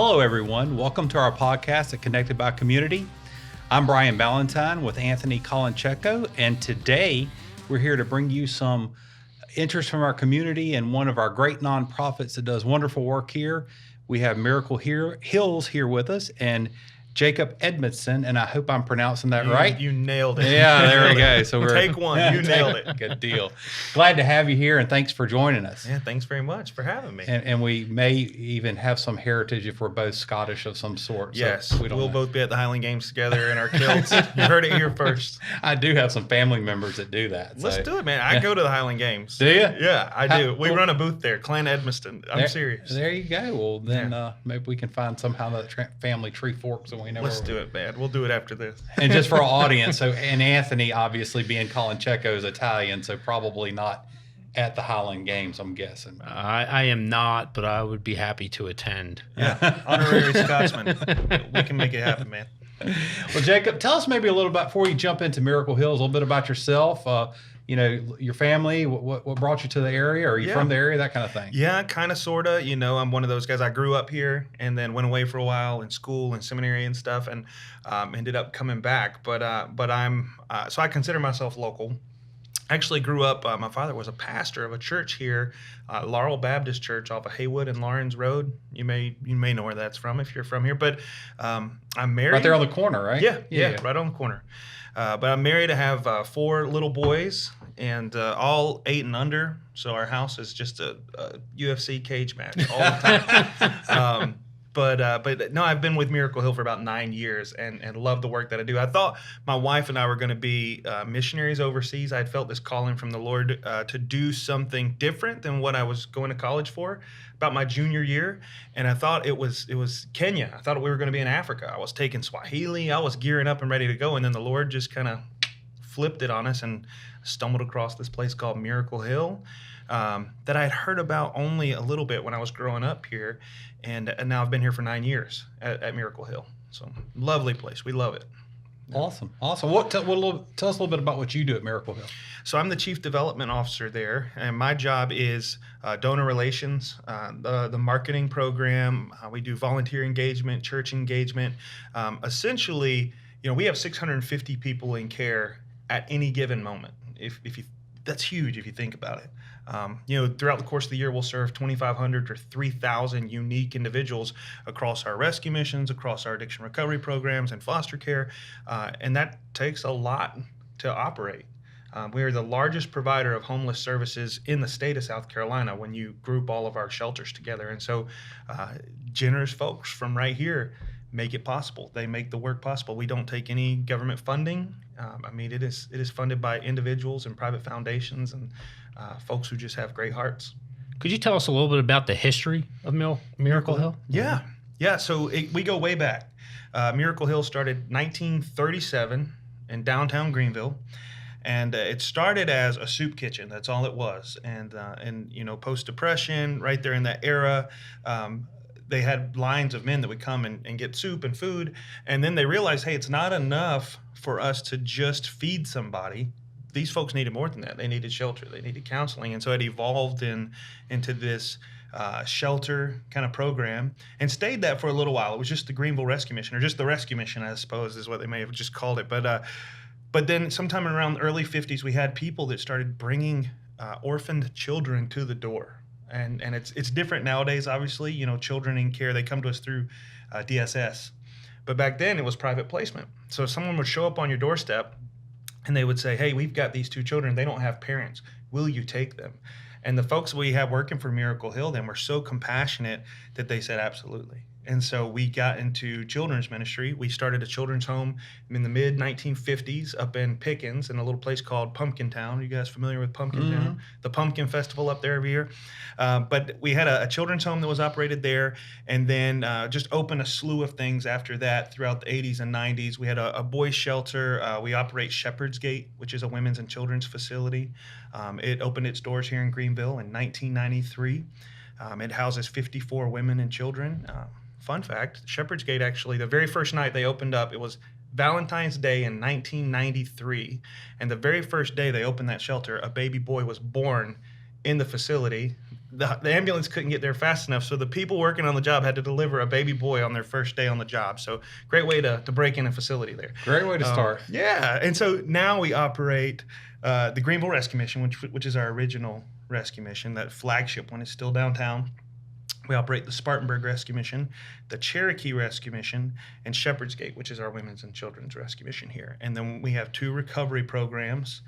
Hello, everyone. Welcome to our podcast at Connected by Community. I'm Brian Ballantyne with Anthony Colancheco, and today we're here to bring you some interest from our community and one of our great nonprofits that does wonderful work here. We have Miracle Hills here with us, and Jacob Edmisten, and I hope I'm pronouncing that right. You nailed it. Yeah, there we go. So we're Take one. You nailed it. Good deal. Glad to have you here, and thanks for joining us. Yeah, thanks very much for having me. And we may even have some heritage if we're both Scottish of some sort. Yes, so we'll both be at the Highland Games together in our kilts. You heard it here first. I do have some family members that do that. Let's do it, man. I go to the Highland Games. Do you? Yeah, I do. We run a booth there, Clan Edmisten. I'm serious. There you go. Well, then maybe we can find somehow that family tree forks and we know. Let's do it, man. We'll do it after this. And just for our audience, and Anthony, obviously being Colancheco, is Italian, so probably not at the Highland Games, I'm guessing. I am not, but I would be happy to attend. Yeah, honorary Scotsman. We can make it happen, man. Well, Jacob, tell us maybe a little bit, before you jump into Miracle Hills, a little bit about yourself, your family, what brought you to the area? Are you from the area, that kind of thing? Yeah, kind of, sort of. I'm one of those guys. I grew up here and then went away for a while in school and seminary and stuff, and ended up coming back. But so I consider myself local. I actually grew up, my father was a pastor of a church here, Laurel Baptist Church off of Haywood and Lawrence Road. You may know where that's from if you're from here. But I'm married. Right there on the corner, right? Yeah, right on the corner. But I'm married. I have 4 little boys, and all 8 and under. So our house is just a UFC cage match all the time. But no, I've been with Miracle Hill for about 9 years and love the work that I do. I thought my wife and I were going to be missionaries overseas. I had felt this calling from the Lord to do something different than what I was going to college for about my junior year. And I thought it was Kenya. I thought we were going to be in Africa. I was taking Swahili. I was gearing up and ready to go. And then the Lord just kind of flipped it on us and stumbled across this place called Miracle Hill. That I had heard about only a little bit when I was growing up here, and now I've been here for 9 years at Miracle Hill. So lovely place. We love it. Awesome. Tell us a little bit about what you do at Miracle Hill. So I'm the Chief Development Officer there, and my job is donor relations, the marketing program. We do volunteer engagement, church engagement. Essentially, we have 650 people in care at any given moment. That's huge if you think about it. Throughout the course of the year, we'll serve 2,500 or 3,000 unique individuals across our rescue missions, across our addiction recovery programs and foster care, and that takes a lot to operate. We are the largest provider of homeless services in the state of South Carolina when you group all of our shelters together, and so generous folks from right here make it possible. They make the work possible. We don't take any government funding. It is funded by individuals and private foundations and folks who just have great hearts. Could you tell us a little bit about the history of Miracle Hill? Yeah. So we go way back. Miracle Hill started 1937 in downtown Greenville, and it started as a soup kitchen. That's all it was. And post-depression, right there in that era, they had lines of men that would come and get soup and food, and then they realized, hey, it's not enough for us to just feed somebody. These folks needed more than that. They needed shelter. They needed counseling. And so it evolved into this shelter kind of program and stayed that for a little while. It was just the Greenville Rescue Mission, or just the Rescue Mission, I suppose, is what they may have just called it. But then sometime around the early 50s, we had people that started bringing orphaned children to the door. And it's different nowadays, obviously. Children in care, they come to us through DSS. But back then, it was private placement. So someone would show up on your doorstep, and they would say, hey, we've got these 2 children. They don't have parents. Will you take them? And the folks we have working for Miracle Hill then were so compassionate that they said absolutely. And so we got into children's ministry. We started a children's home in the mid-1950s up in Pickens in a little place called Pumpkin Town. Are you guys familiar with Pumpkin Town? The Pumpkin Festival up there every year. But we had a children's home that was operated there, and then just opened a slew of things after that throughout the 80s and 90s. We had a boys' shelter. We operate Shepherd's Gate, which is a women's and children's facility. It opened its doors here in Greenville in 1993. It houses 54 women and children. Fun fact, Shepherd's Gate, actually, the very first night they opened up, it was Valentine's Day in 1993. And the very first day they opened that shelter, a baby boy was born in the facility the ambulance couldn't get there fast enough, so the people working on the job had to deliver a baby boy on their first day on the job. So great way to break in a facility there. Great way to start. Yeah, and so now we operate the Greenville Rescue Mission, which is our original rescue mission. That flagship one is still downtown. We operate the Spartanburg Rescue Mission, the Cherokee Rescue Mission, and Shepherd's Gate, which is our women's and children's rescue mission here. And then we have 2 recovery programs,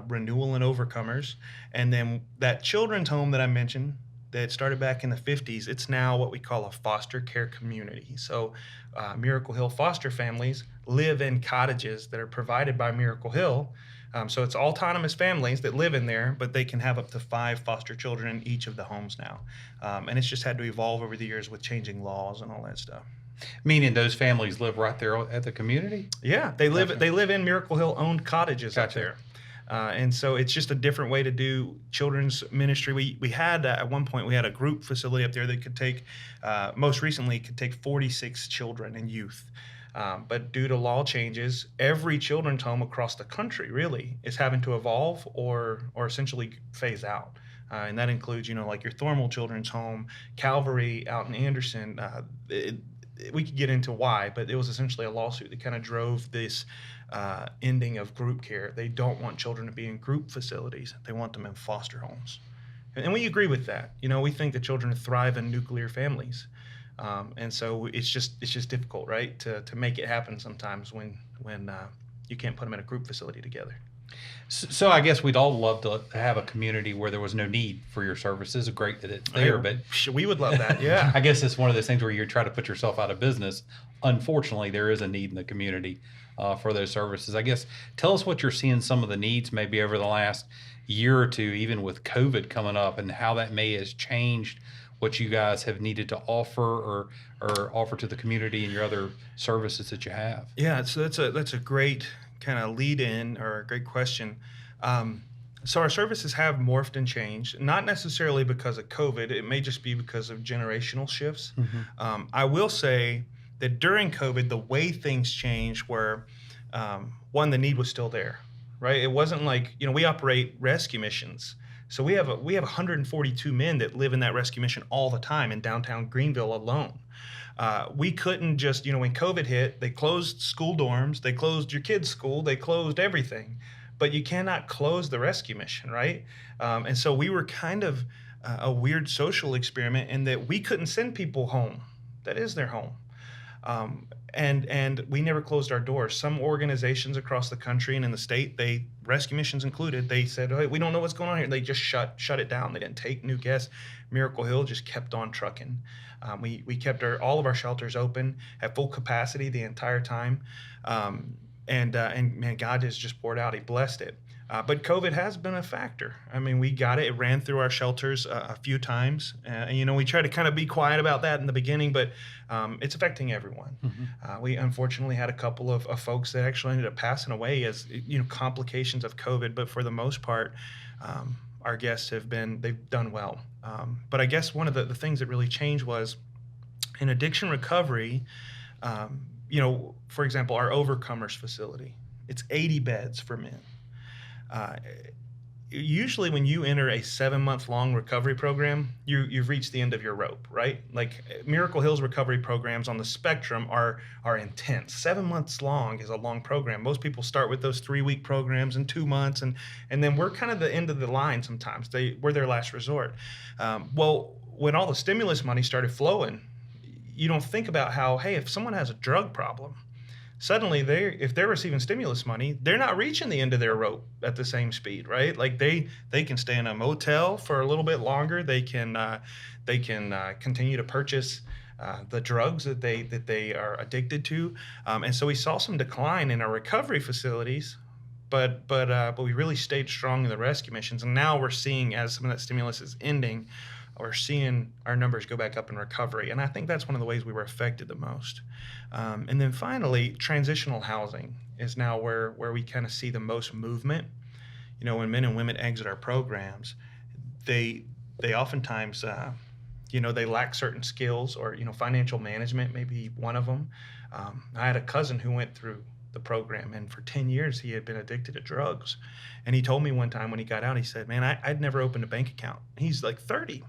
Renewal and Overcomers. And then that children's home that I mentioned that started back in the 50s, it's now what we call a foster care community. So Miracle Hill foster families live in cottages that are provided by Miracle Hill. So it's autonomous families that live in there, but they can have up to 5 foster children in each of the homes now. And it's just had to evolve over the years with changing laws and all that stuff. Meaning those families live right there at the community? Yeah, they live in Miracle Hill owned cottages up Gotcha. there. And so it's just a different way to do children's ministry. We had at one point we had a group facility up there that could take, most recently could take 46 children and youth. But due to law changes, every children's home across the country really is having to evolve or essentially phase out. And that includes, like your Thormel Children's Home, Calvary out in Anderson. We could get into why, but it was essentially a lawsuit that kind of drove this ending of group care. They don't want children to be in group facilities. They want them in foster homes. And we agree with that. We think that children thrive in nuclear families. And so it's just difficult, right, to make it happen sometimes when you can't put them in a group facility together. So I guess we'd all love to have a community where there was no need for your services. Great that it's there, but we would love that. Yeah. I guess it's one of those things where you try to put yourself out of business. Unfortunately, there is a need in the community for those services. I guess tell us what you're seeing, some of the needs maybe over the last year or two, even with COVID coming up, and how that may has changed what you guys have needed to offer or offer to the community and your other services that you have. Yeah, so that's a great kind of lead in or a great question. So our services have morphed and changed, not necessarily because of COVID. It may just be because of generational shifts. Mm-hmm. I will say that during COVID, the way things changed were, one, the need was still there, right? It wasn't like, we operate rescue missions. So we have 142 men that live in that rescue mission all the time in downtown Greenville alone. We couldn't just, when COVID hit, they closed school dorms, they closed your kids' school, they closed everything. But you cannot close the rescue mission, right? And so we were kind of a weird social experiment in that we couldn't send people home. That is their home. And we never closed our doors. Some organizations across the country and in the state, rescue missions included, they said, hey, we don't know what's going on here. They just shut it down. They didn't take new guests. Miracle Hill just kept on trucking. We kept all of our shelters open at full capacity the entire time. And man, God has just poured out. He blessed it. But COVID has been a factor. I mean, we got it. It ran through our shelters a few times. And, we try to kind of be quiet about that in the beginning, but it's affecting everyone. Mm-hmm. We unfortunately had a couple of folks that actually ended up passing away as, complications of COVID. But for the most part, our guests they've done well. But I guess one of the things that really changed was in addiction recovery, for example, our Overcomers facility, it's 80 beds for men. Usually when you enter a 7-month-long recovery program, you've reached the end of your rope, right? Like Miracle Hill's recovery programs on the spectrum are intense. 7 months long is a long program. Most people start with those 3-week programs in 2 months, and then we're kind of the end of the line sometimes. We're their last resort. Well, when all the stimulus money started flowing, you don't think about how, hey, if someone has a drug problem, suddenly if they're receiving stimulus money, they're not reaching the end of their rope at the same speed, right? Like they can stay in a motel for a little bit longer. They can continue to purchase the drugs that they are addicted to, and so we saw some decline in our recovery facilities, but we really stayed strong in the rescue missions, and now we're seeing, as some of that stimulus is ending, we're seeing our numbers go back up in recovery. And I think that's one of the ways we were affected the most. And then finally, transitional housing is now where we kind of see the most movement. When men and women exit our programs, they oftentimes, they lack certain skills or, financial management, maybe one of them. I had a cousin who went through the program. And for 10 years, he had been addicted to drugs. And he told me one time when he got out, he said, man, I'd never opened a bank account. He's like 30.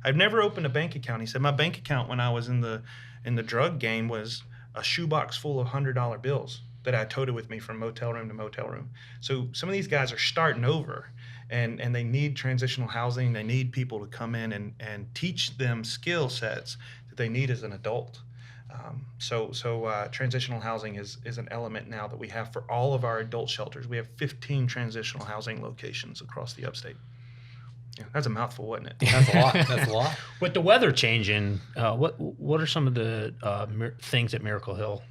I've never opened a bank account. He said, my bank account when I was in the drug game was a shoebox full of $100 bills that I toted with me from motel room to motel room. So some of these guys are starting over, and they need transitional housing. They need people to come in and teach them skill sets that they need as an adult. So transitional housing is an element now that we have for all of our adult shelters. We have 15 transitional housing locations across the upstate. Yeah, that's a mouthful, wasn't it? That's a lot. That's a lot. With the weather changing, what are some of the things that Miracle Hill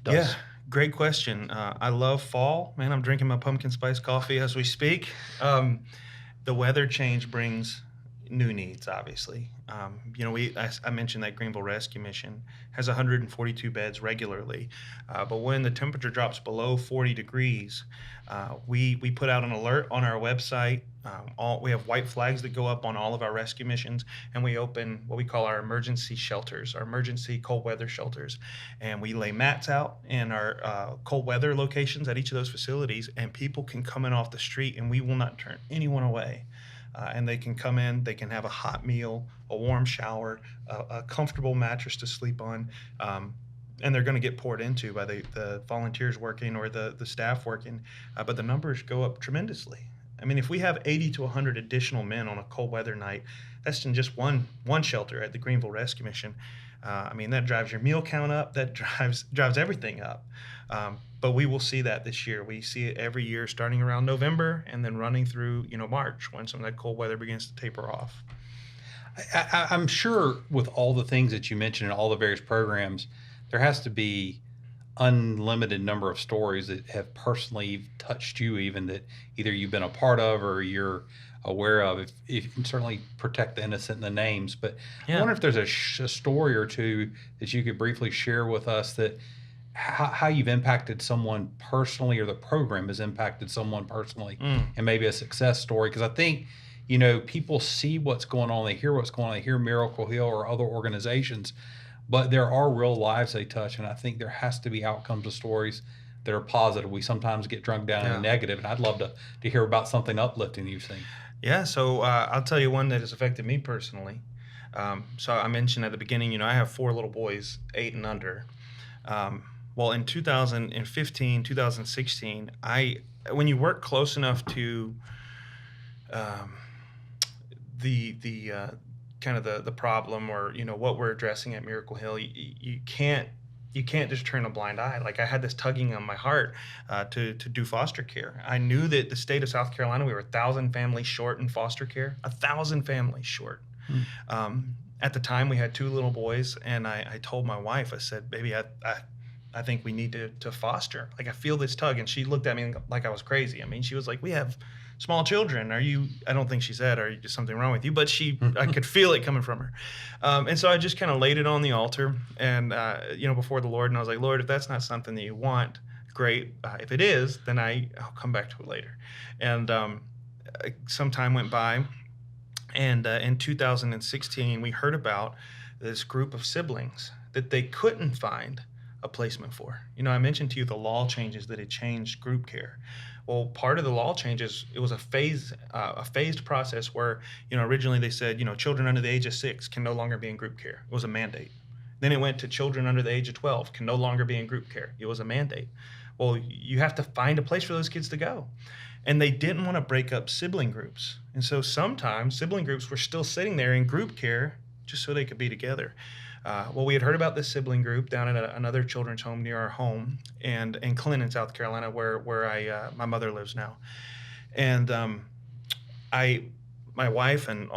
does? Yeah, great question. I love fall. Man, I'm drinking my pumpkin spice coffee as we speak. The weather change brings new needs, obviously. I mentioned that Greenville Rescue Mission has 142 beds regularly, but when the temperature drops below 40 degrees, we put out an alert on our website. We have white flags that go up on all of our rescue missions, and we open what we call our emergency shelters, our emergency cold weather shelters, and we lay mats out in our cold weather locations at each of those facilities, and people can come in off the street, and we will not turn anyone away. And they can come in, they can have a hot meal, a warm shower, a comfortable mattress to sleep on, and they're going to get poured into by the volunteers working or the staff working. But the numbers go up tremendously. I mean, if we have 80 to 100 additional men on a cold weather night, that's in just one shelter at the Greenville Rescue Mission. I mean, that drives your meal count up, that drives everything up. But we will see that this year. We see it every year starting around November and then running through, March when some of that cold weather begins to taper off. I'm sure with all the things that you mentioned and all the various programs, there has to be unlimited number of stories that have personally touched you, even that either you've been a part of or you're aware of. If you can certainly protect the innocent in the names, but Yeah. I wonder if there's a story or two that you could briefly share with us that how you've impacted someone personally, or the program has impacted someone personally, and maybe a success story. Because I think, people see what's going on, they hear what's going on, they hear Miracle Hill or other organizations, but there are real lives they touch, and I think there has to be outcomes of stories that are positive. We sometimes get drunk down in the negative, and I'd love to hear about something uplifting you've seen. Yeah, so I'll tell you one that has affected me personally. So I mentioned at the beginning, I have 4 little boys, 8 and under. Well, in 2015, 2016, when you work close enough to the kind of the problem, or what we're addressing at Miracle Hill, you can't just turn a blind eye. Like, I had this tugging on my heart to do foster care. I knew that the state of South Carolina, we were 1,000 families short in foster care, 1,000 families short. At the time, we had 2 little boys, and I told my wife, I said, baby, I think we need to foster. Like, I feel this tug. And she looked at me like I was crazy. I mean, she was like, we have small children. I don't think she said, are you just something wrong with you? But I could feel it coming from her. And so I just kind of laid it on the altar and, before the Lord. And I was like, Lord, if that's not something that you want, great. If it is, then I'll come back to it later. And some time went by. And in 2016, we heard about this group of siblings that they couldn't find a placement for. I mentioned to you the law changes that had changed group care. Well, part of the law changes, it was a phased process where, originally they said, children under the age of 6 can no longer be in group care. It was a mandate. Then it went to children under the age of 12 can no longer be in group care. It was a mandate. Well, you have to find a place for those kids to go. And they didn't want to break up sibling groups. And so sometimes sibling groups were still sitting there in group care just so they could be together. Well, we had heard about this sibling group down at another children's home near our home, and in Clinton, South Carolina, where my mother lives now. And my wife and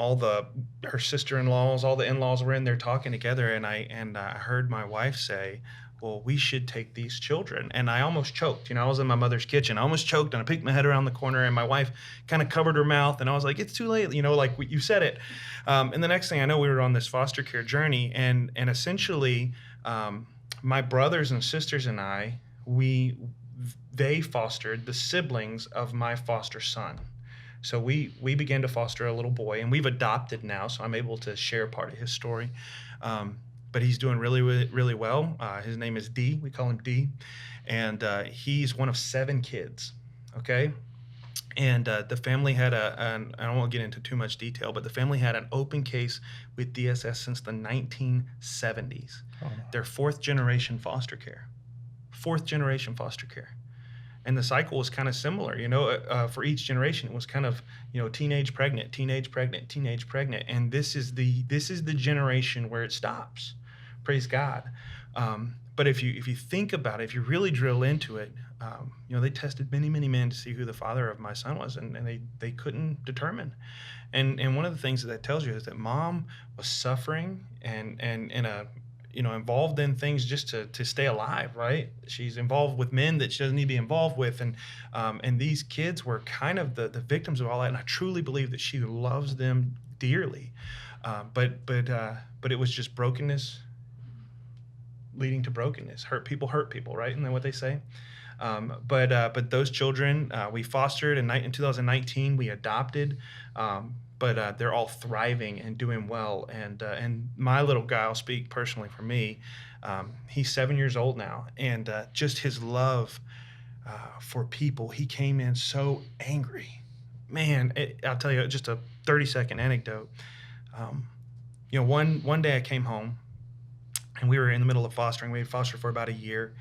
her sister-in-laws, all the in-laws were in there talking together, and I heard my wife say, well, we should take these children. And I almost choked. I was in my mother's kitchen. I almost choked, and I peeked my head around the corner, and my wife kind of covered her mouth, and I was like, it's too late, like you said it. And the next thing I know, we were on this foster care journey, and essentially my brothers and sisters and I, they fostered the siblings of my foster son. So we began to foster a little boy, and we've adopted now, so I'm able to share part of his story. but he's doing really, really, really well. His name is D. We call him D. And he's one of 7 kids, okay? And the family had I don't want to get into too much detail, but the family had an open case with DSS since the 1970s. Oh, no. They're 4th generation foster care. 4th generation foster care. And the cycle was kind of similar, for each generation. It was kind of, teenage pregnant, teenage pregnant, teenage pregnant. And this is the generation where it stops. Praise God. But if you think about it, if you really drill into it, they tested many, many men to see who the father of my son was, and they couldn't determine. And one of the things that tells you is that mom was suffering and involved in things just to stay alive, right? She's involved with men that she doesn't need to be involved with, and these kids were kind of the victims of all that. And I truly believe that she loves them dearly, but it was just brokenness leading to brokenness. Hurt people, right? Isn't that what they say? But those children we fostered in 2019. We adopted, but they're all thriving and doing well. And my little guy, I'll speak personally for me. He's 7 years old now, and just his love for people. He came in so angry, man. I'll tell you just a 30-second anecdote. One day I came home, and we were in the middle of fostering. We had fostered for about a year.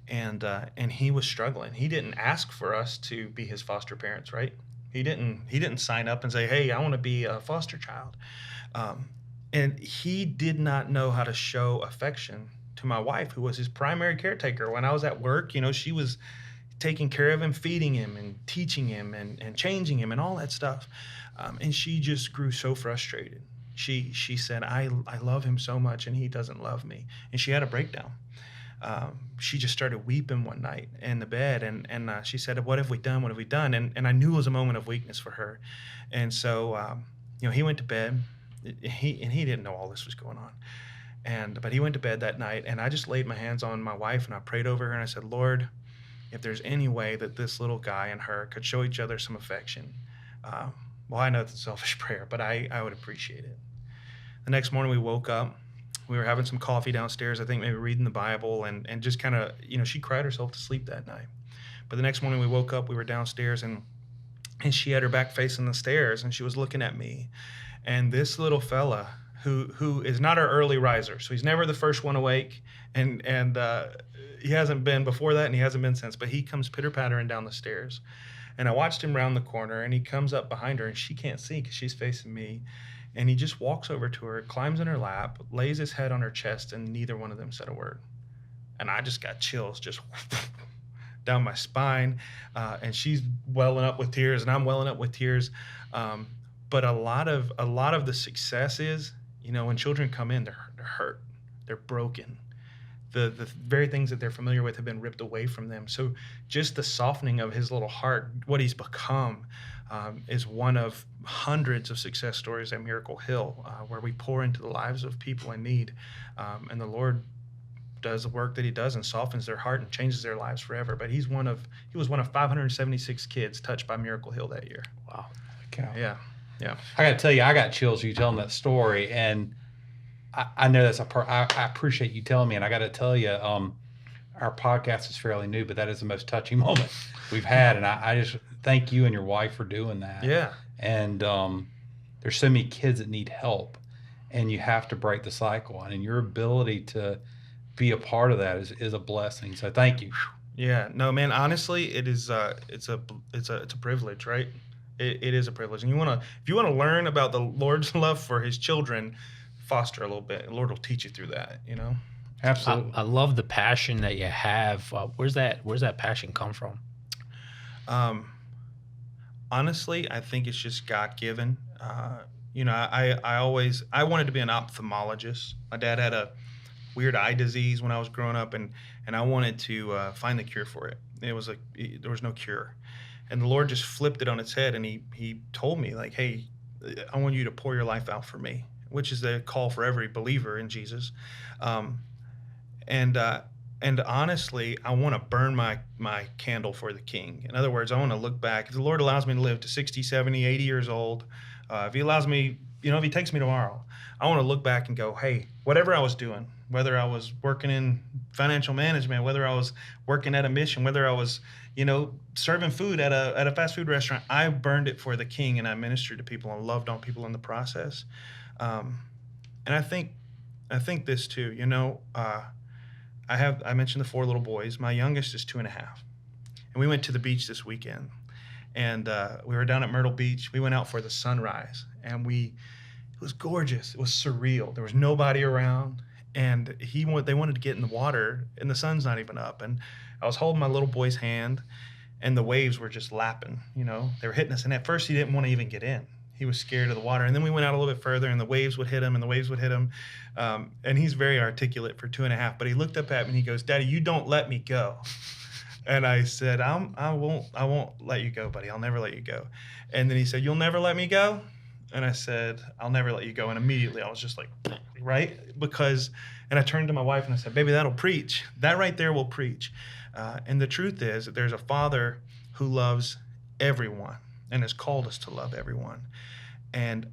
And he was struggling. He didn't ask for us to be his foster parents, right? He didn't sign up and say, "Hey, I want to be a foster child." And he did not know how to show affection to my wife, who was his primary caretaker. When I was at work, she was taking care of him, feeding him, and teaching him, and changing him, and all that stuff. And she just grew so frustrated. She said, I love him so much, and he doesn't love me. And she had a breakdown. She just started weeping one night in the bed, and she said, "What have we done? What have we done?" And I knew it was a moment of weakness for her. And so, he went to bed. He didn't know all this was going on. But he went to bed that night, and I just laid my hands on my wife, and I prayed over her, and I said, "Lord, if there's any way that this little guy and her could show each other some affection, well, I know it's a selfish prayer, but I would appreciate it." The next morning we woke up. We were having some coffee downstairs, I think maybe reading the Bible, and just kind of, she cried herself to sleep that night. But the next morning we woke up, we were downstairs, and she had her back facing the stairs, and she was looking at me. And this little fella, who is not our early riser, so he's never the first one awake, and he hasn't been before that, and he hasn't been since, but he comes pitter-pattering down the stairs. And I watched him round the corner, and he comes up behind her, and she can't see because she's facing me. And he just walks over to her, climbs in her lap, lays his head on her chest, and neither one of them said a word. And I just got chills just down my spine. And she's welling up with tears, and I'm welling up with tears. But a lot of the success is, when children come in, they're hurt, they're broken. The very things that they're familiar with have been ripped away from them. So just the softening of his little heart, what he's become, is one of hundreds of success stories at Miracle Hill, where we pour into the lives of people in need, and the Lord does the work that He does and softens their heart and changes their lives forever. But he was one of 576 kids touched by Miracle Hill that year. Wow. Yeah. I got to tell you, I got chills you telling that story, and I know that's I appreciate you telling me, and I got to tell you, our podcast is fairly new, but that is the most touching moment we've had, and I just thank you and your wife for doing that. Yeah. And there's so many kids that need help, and you have to break the cycle, and your ability to be a part of that is a blessing. So thank you. Yeah. No, man. Honestly, it is. It's a privilege, right? It is a privilege, and if you want to learn about the Lord's love for His children, foster a little bit. The Lord will teach you through that. Absolutely. I love the passion that you have. Where's that passion come from? Honestly, I think it's just God-given. I wanted to be an ophthalmologist. My dad had a weird eye disease when I was growing up, and I wanted to find the cure for it. There was no cure. And the Lord just flipped it on its head, and he told me, like, "Hey, I want you to pour your life out for me," which is the call for every believer in Jesus. And honestly, I want to burn my candle for the King. In other words, I want to look back. If the Lord allows me to live to 60, 70, 80 years old, if He allows me, if He takes me tomorrow, I want to look back and go, "Hey, whatever I was doing, whether I was working in financial management, whether I was working at a mission, whether I was, serving food at a fast food restaurant. I burned it for the King, and I ministered to people and loved on people in the process. And I think this too. I mentioned the 4 little boys. My youngest is 2.5, and we went to the beach this weekend, and we were down at Myrtle Beach. We went out for the sunrise, and it was gorgeous. It was surreal. There was nobody around, and they wanted to get in the water, and the sun's not even up. And I was holding my little boy's hand, and the waves were just lapping. They were hitting us. And at first, he didn't want to even get in. He was scared of the water. And then we went out a little bit further, and the waves would hit him, and the waves would hit him. And he's very articulate for 2.5. But he looked up at me, and he goes, "Daddy, you don't let me go." And I said, I won't let you go, buddy. I'll never let you go. And then he said, "You'll never let me go?" And I said, "I'll never let you go." And immediately I was just like, right? And I turned to my wife and I said, "Baby, that'll preach. That right there will preach." And the truth is that there's a Father who loves everyone and has called us to love everyone. And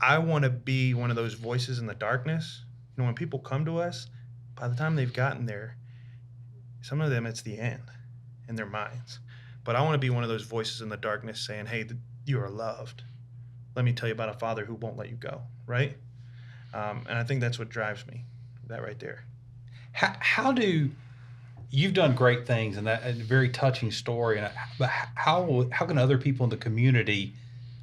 I want to be one of those voices in the darkness. When people come to us, by the time they've gotten there, some of them, it's the end in their minds. But I want to be one of those voices in the darkness saying, "Hey, you are loved. Let me tell you about a Father who won't let you go," right? And I think that's what drives me, that right there. How do you've done great things, and that a very touching story. But how can other people in the community,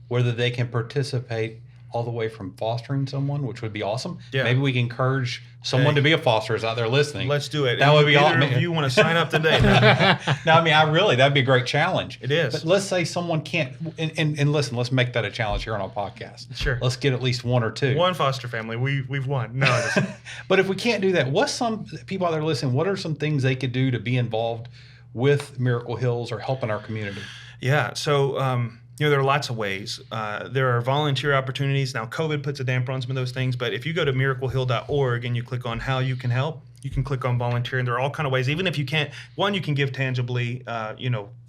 whether they can participate all the way from fostering someone, which would be awesome. Yeah. Maybe we can encourage someone to be a foster is out there listening. Let's do it. That would be awesome. If you want to sign up today. No, I mean, that'd be a great challenge. It is. But let's say someone can't, and listen, let's make that a challenge here on our podcast. Sure. Let's get at least one or two. One foster family. We've won. No. But if we can't do that, what's some people out there listening, what are some things they could do to be involved with Miracle Hills or helping our community? Yeah. So, there are lots of ways. There are volunteer opportunities. Now, COVID puts a damper on some of those things, but if you go to miraclehill.org and you click on how you can help, you can click on volunteer, and there are all kind of ways. Even if you can't, one, you can give tangibly,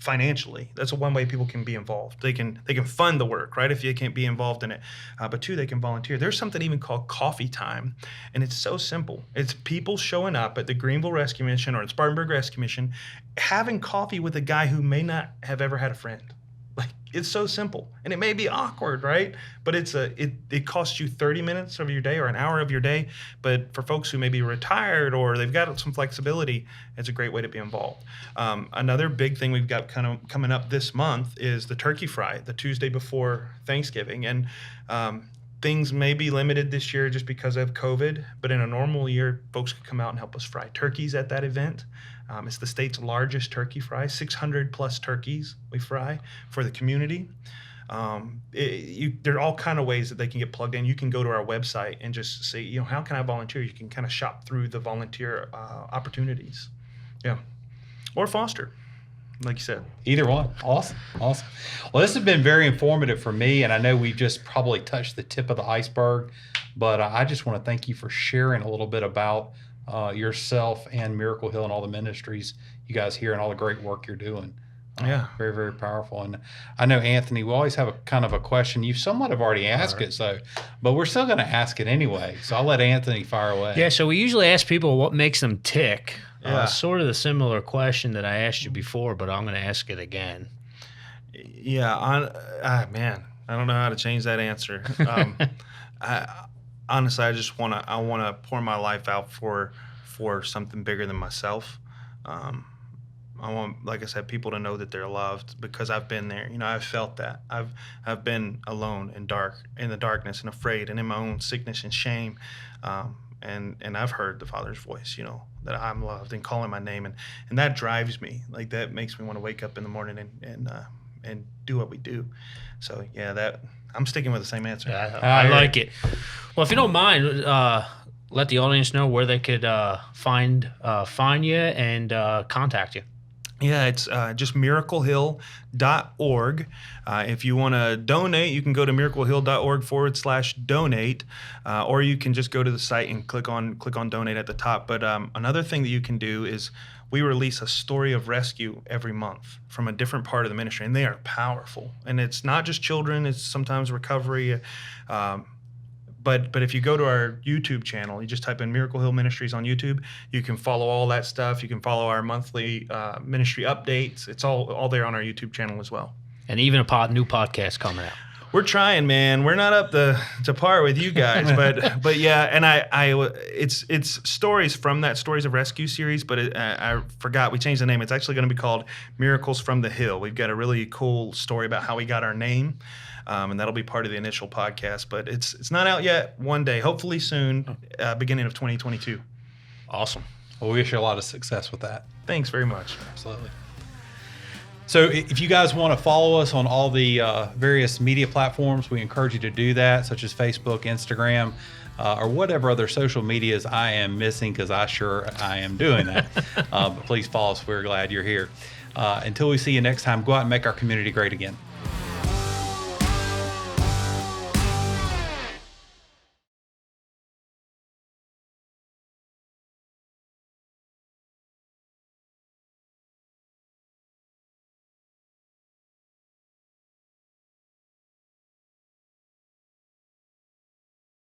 financially. That's one way people can be involved. They can fund the work, right? If you can't be involved in it. But two, they can volunteer. There's something even called coffee time, and it's so simple. It's people showing up at the Greenville Rescue Mission or the Spartanburg Rescue Mission, having coffee with a guy who may not have ever had a friend. It's so simple, and it may be awkward, right? But it costs you 30 minutes of your day or an hour of your day. But for folks who may be retired or they've got some flexibility, it's a great way to be involved. Another big thing we've got kind of coming up this month is the turkey fry, the Tuesday before Thanksgiving. And things may be limited this year just because of COVID, but in a normal year, folks could come out and help us fry turkeys at that event. It's the state's largest turkey fry, 600 plus turkeys we fry for the community. There are all kind of ways that they can get plugged in. You can go to our website and just say, how can I volunteer? You can kind of shop through the volunteer opportunities. Yeah. Or foster, like you said. Either one. Awesome. Well, this has been very informative for me, and I know we've just probably touched the tip of the iceberg, but I just want to thank you for sharing a little bit about yourself and Miracle Hill and all the ministries you guys here and all the great work you're doing. Yeah. Very, very powerful. And I know, Anthony, we always have a kind of a question. You somewhat have already asked it, but we're still going to ask it anyway. So I'll let Anthony fire away. Yeah, so we usually ask people what makes them tick. Sort of the similar question that I asked you before, but I'm going to ask it again. Yeah, man, I don't know how to change that answer. Honestly, I want to pour my life out for something bigger than myself. I want, like I said, people to know that they're loved because I've been there. I've felt that. I've been alone and in the darkness and afraid and in my own sickness and shame. And I've heard the Father's voice, that I'm loved and calling my name, and that drives me. Like that makes me want to wake up in the morning and do what we do. So yeah, I'm sticking with the same answer. Yeah, I like it. Well, if you don't mind, let the audience know where they could find you and contact you. Yeah, it's just miraclehill.org. If you want to donate, you can go to miraclehill.org/donate, or you can just go to the site and click on donate at the top. But another thing that you can do is we release a story of rescue every month from a different part of the ministry, and they are powerful. And it's not just children; it's sometimes recovery. But if you go to our YouTube channel, you just type in Miracle Hill Ministries on YouTube, you can follow all that stuff. You can follow our monthly ministry updates. It's all there on our YouTube channel as well. And even a new podcast coming out. We're trying, man. We're not up to par with you guys, but yeah. And it's stories from that Stories of Rescue series, but I forgot we changed the name. It's actually going to be called Miracles from the Hill. We've got a really cool story about how we got our name, and that'll be part of the initial podcast. But it's not out yet. One day, hopefully soon, beginning of 2022. Awesome. Well, we wish you a lot of success with that. Thanks very much. Absolutely. So if you guys want to follow us on all the various media platforms, we encourage you to do that, such as Facebook, Instagram, or whatever other social medias I am missing, because I am doing that. But please follow us. We're glad you're here. Until we see you next time, go out and make our community great again.